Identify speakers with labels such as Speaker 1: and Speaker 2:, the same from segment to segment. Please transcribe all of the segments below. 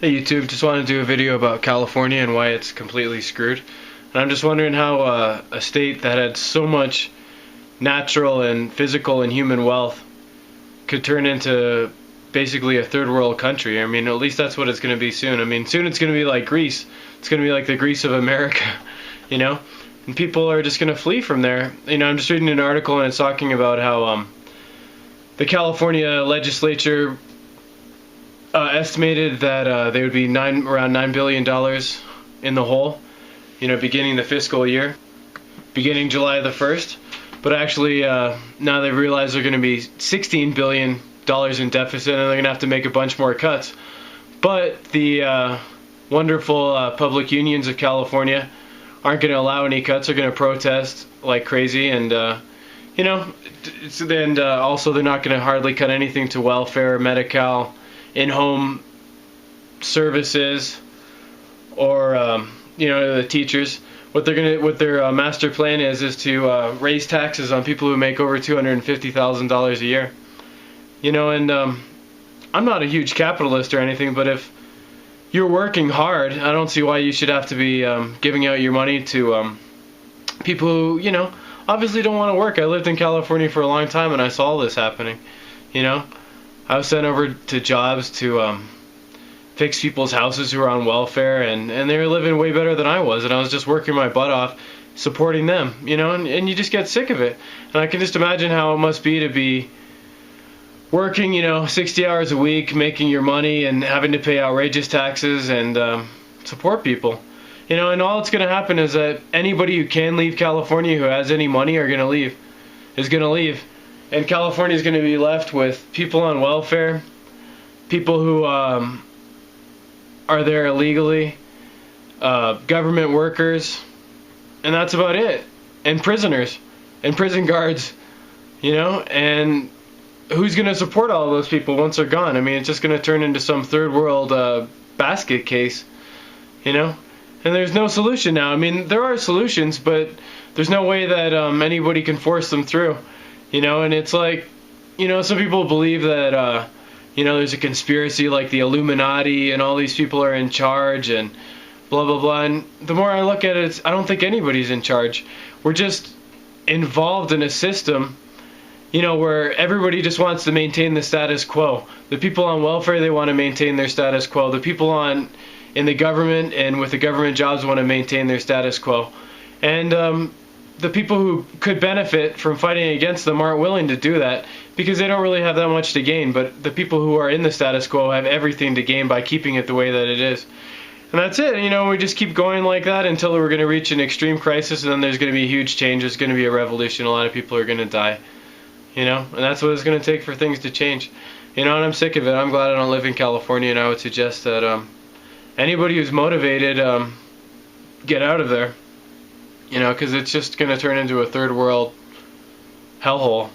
Speaker 1: Hey YouTube, just wanted to do a video about California and why it's completely screwed. And I'm just wondering how a state that had so much natural and physical and human wealth could turn into basically a third world country. I mean, at least that's what it's going to be soon. I mean, soon it's going to be like Greece. It's going to be like the Greece of America, you know? And people are just going to flee from there. You know, I'm just reading an article and it's talking about how the California legislature estimated that they would be around $9 billion in the hole, you know, beginning the fiscal year, beginning July the 1st. But actually, now they've realized they're going to be $16 billion in deficit, and they're going to have to make a bunch more cuts. But the wonderful public unions of California aren't going to allow any cuts. They're going to protest like crazy, and you know, and also they're not going to hardly cut anything to welfare, Medi-Cal, in-home services, or you know, the teachers. What their master plan is to raise taxes on people who make over $250,000 a year. You know, and I'm not a huge capitalist or anything, but if you're working hard, I don't see why you should have to be giving out your money to people who, you know, obviously don't want to work. I lived in California for a long time and I saw this happening. You know, I was sent over to jobs to fix people's houses who were on welfare, and they were living way better than I was, and I was just working my butt off supporting them, you know, and you just get sick of it. And I can just imagine how it must be to be working, you know, 60 hours a week, making your money and having to pay outrageous taxes and support people. You know, and all that's going to happen is that anybody who can leave California who has any money is going to leave. And California is going to be left with people on welfare, people who are there illegally, government workers, and that's about it. And prisoners, and prison guards, you know, and who's going to support all of those people once they're gone? I mean, it's just going to turn into some third world basket case, you know? And there's no solution now. I mean, there are solutions, but there's no way that anybody can force them through. You know, and it's like, you know, some people believe that, you know, there's a conspiracy like the Illuminati and all these people are in charge and blah, blah, blah. And the more I look at it, I don't think anybody's in charge. We're just involved in a system, you know, where everybody just wants to maintain the status quo. The people on welfare, they want to maintain their status quo. The people in the government and with the government jobs want to maintain their status quo. And the people who could benefit from fighting against them aren't willing to do that because they don't really have that much to gain. But the people who are in the status quo have everything to gain by keeping it the way that it is. And that's it. You know, we just keep going like that until we're going to reach an extreme crisis, and then there's going to be a huge change. There's going to be a revolution. A lot of people are going to die. You know, and that's what it's going to take for things to change. You know, and I'm sick of it. I'm glad I don't live in California, and I would suggest that anybody who's motivated, get out of there. You know, because it's just going to turn into a third world hellhole.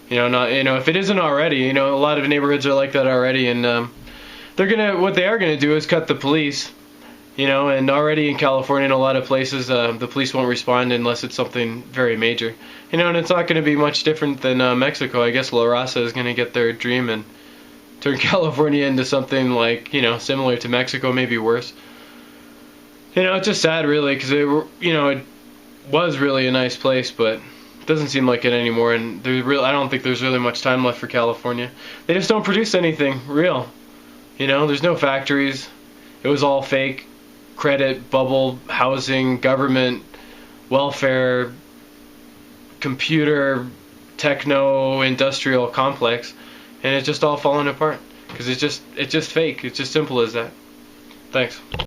Speaker 1: You know, if it isn't already, you know, a lot of neighborhoods are like that already, and what they are gonna do is cut the police. You know, and already in California, in a lot of places, the police won't respond unless it's something very major. You know, and it's not going to be much different than Mexico. I guess La Raza is going to get their dream and turn California into something like, you know, similar to Mexico, maybe worse. You know, it's just sad, really, because it was really a nice place, but it doesn't seem like it anymore, and I don't think there's really much time left for California. They just don't produce anything real. You know, there's no factories. It was all fake. Credit, bubble, housing, government, welfare, computer, techno, industrial complex, and it's just all falling apart because it's just fake. It's just simple as that. Thanks.